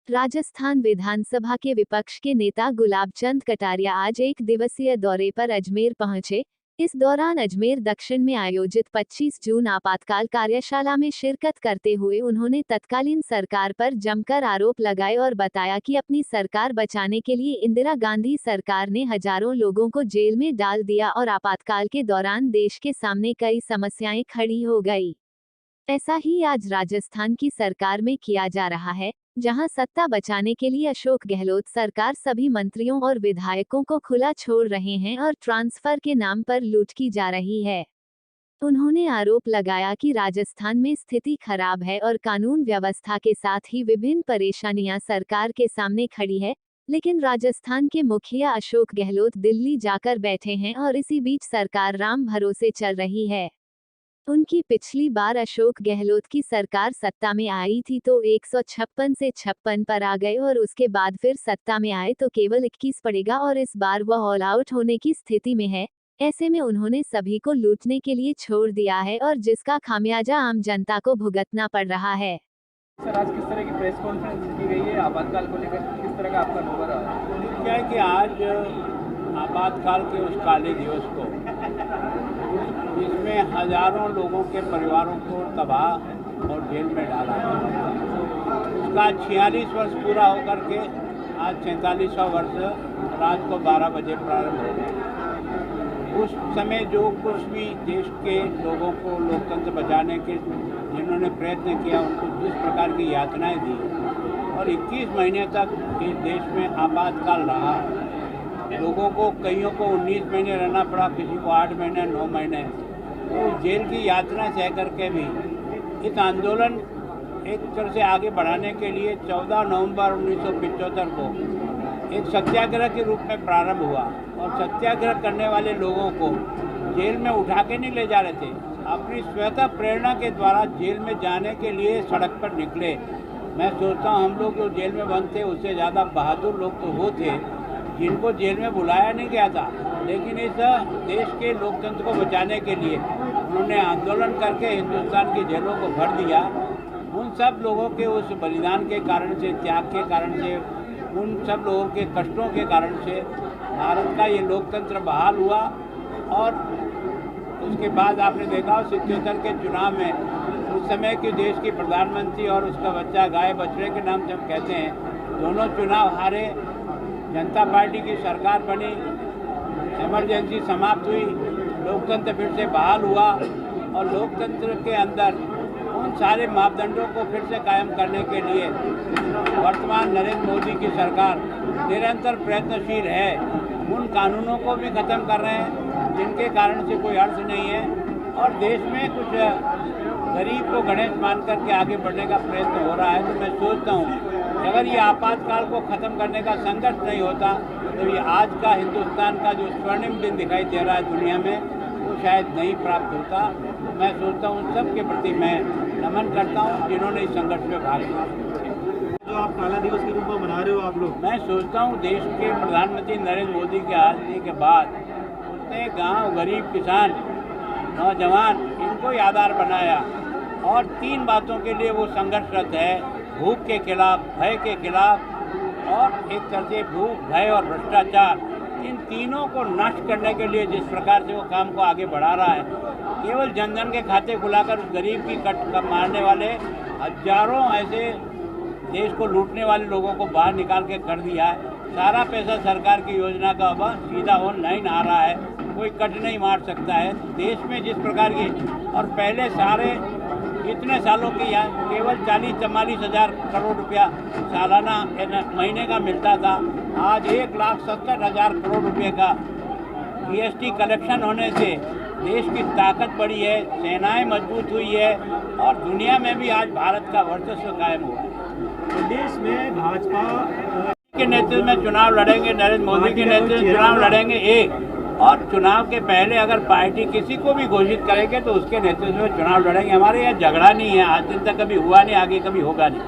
राजस्थान विधानसभा के विपक्ष के नेता गुलाब चंद कटारिया आज एक दिवसीय दौरे पर अजमेर पहुंचे। इस दौरान अजमेर दक्षिण में आयोजित 25 जून आपातकाल कार्यशाला में शिरकत करते हुए उन्होंने तत्कालीन सरकार पर जमकर आरोप लगाए और बताया कि अपनी सरकार बचाने के लिए इंदिरा गांधी सरकार ने हजारों लोगों को जेल में डाल दिया और आपातकाल के दौरान देश के सामने कई समस्याएं खड़ी हो गई। ऐसा ही आज राजस्थान की सरकार में किया जा रहा है, जहां सत्ता बचाने के लिए अशोक गहलोत सरकार सभी मंत्रियों और विधायकों को खुला छोड़ रहे हैं और ट्रांसफर के नाम पर लूट की जा रही है। उन्होंने आरोप लगाया कि राजस्थान में स्थिति खराब है और कानून व्यवस्था के साथ ही विभिन्न परेशानियां सरकार के सामने खड़ी है, लेकिन राजस्थान के मुखिया अशोक गहलोत दिल्ली जाकर बैठे हैं और इसी बीच सरकार राम भरोसे चल रही है। उनकी पिछली बार अशोक गहलोत की सरकार सत्ता में आई थी तो 156 से 56 पर आ गए और उसके बाद फिर सत्ता में आए तो केवल 21 पड़ेगा और इस बार वह ऑल आउट होने की स्थिति में है। ऐसे में उन्होंने सभी को लूटने के लिए छोड़ दिया है और जिसका खामियाजा आम जनता को भुगतना पड़ रहा है। सर, आज किस तरह की प्रेस कॉन्फ्रेंस की गई है आपातकाल को लेकर, किस तरह का आपका अनुभव रहा है? क्या है कि आज आपातकाल के उस काले दिवस को, जिसमें हजारों लोगों के परिवारों को तबाह और जेल में डाला, उसका 46 वर्ष पूरा होकर के आज 47वां वर्ष रात को 12 बजे प्रारंभ हो गया। उस समय जो कुछ भी देश के लोगों को लोकतंत्र बचाने के जिन्होंने प्रयत्न किया, उनको जिस प्रकार की यातनाएं दी और 21 महीने तक इस देश में आपातकाल रहा, लोगों को कईयों को 19 महीने रहना पड़ा, किसी को 8 महीने 9 महीने, तो जेल की यातना सह करके भी इस आंदोलन एक तरह से आगे बढ़ाने के लिए 14 नवंबर 1975 को एक सत्याग्रह के रूप में प्रारंभ हुआ और सत्याग्रह करने वाले लोगों को जेल में उठा के नहीं ले जा रहे थे, अपनी स्वतः प्रेरणा के द्वारा जेल में जाने के लिए सड़क पर निकले। मैं सोचता हूँ हम लोग जो जेल में बंद थे उससे ज़्यादा बहादुर लोग तो वो थे जिनको जेल में बुलाया नहीं गया था, लेकिन इस देश के लोकतंत्र को बचाने के लिए उन्होंने आंदोलन करके हिंदुस्तान की जेलों को भर दिया। उन सब लोगों के उस बलिदान के कारण से, त्याग के कारण से, उन सब लोगों के कष्टों के कारण से भारत का ये लोकतंत्र बहाल हुआ। और उसके बाद आपने देखा 77 के चुनाव में उस समय के देश की प्रधानमंत्री और उसका बच्चा गाय बछड़े के नाम से हम कहते हैं, दोनों चुनाव हारे, जनता पार्टी की सरकार बनी, इमरजेंसी समाप्त हुई, लोकतंत्र फिर से बहाल हुआ और लोकतंत्र के अंदर उन सारे मापदंडों को फिर से कायम करने के लिए वर्तमान नरेंद्र मोदी की सरकार निरंतर प्रयत्नशील है। उन कानूनों को भी ख़त्म कर रहे हैं जिनके कारण से कोई अर्थ नहीं है और देश में कुछ गरीब को गणेश मान करके आगे बढ़ने का प्रयत्न हो रहा है। तो मैं सोचता हूँ अगर ये आपातकाल को ख़त्म करने का संघर्ष नहीं होता तो ये आज का हिंदुस्तान का जो स्वर्णिम दिन दिखाई दे रहा है दुनिया में, वो शायद नहीं प्राप्त होता। तो मैं सोचता हूँ उन सब के प्रति मैं नमन करता हूँ जिन्होंने इस संघर्ष में भाग लिया। जो आप काला दिवस के रूप में मना रहे हो आप लोग, मैं सोचता हूँ देश के प्रधानमंत्री नरेंद्र मोदी के हारने के बाद उसने गाँव, गरीब, किसान, नौजवान, इनको आधार बनाया और 3 बातों के लिए वो संघर्षरत है: भूख के खिलाफ, भय के खिलाफ और एक तरह से भूख, भय और भ्रष्टाचार। इन तीनों को नष्ट करने के लिए जिस प्रकार से वो काम को आगे बढ़ा रहा है, केवल जन जन के खाते खुलाकर गरीब की कट मारने वाले हजारों ऐसे देश को लूटने वाले लोगों को बाहर निकाल के कर दिया है। सारा पैसा सरकार की योजना का अब सीधा ऑनलाइन आ रहा है, कोई कट नहीं मार सकता है। देश में जिस प्रकार की और पहले सारे इतने सालों की केवल 40-44 हज़ार करोड़ रुपया सालाना महीने का मिलता था, आज 1,70,000 करोड़ रुपये का जीएसटी कलेक्शन होने से देश की ताकत बढ़ी है, सेनाएं मजबूत हुई है और दुनिया में भी आज भारत का वर्चस्व कायम हुआ है। प्रदेश में भाजपा के नेतृत्व में चुनाव लड़ेंगे, नरेंद्र मोदी के नेतृत्व में चुनाव लड़ेंगे एक, और चुनाव के पहले अगर पार्टी किसी को भी घोषित करेंगे तो उसके नेतृत्व में चुनाव लड़ेंगे। हमारे यहाँ झगड़ा नहीं है, आज दिन तक कभी हुआ नहीं, आगे कभी होगा नहीं।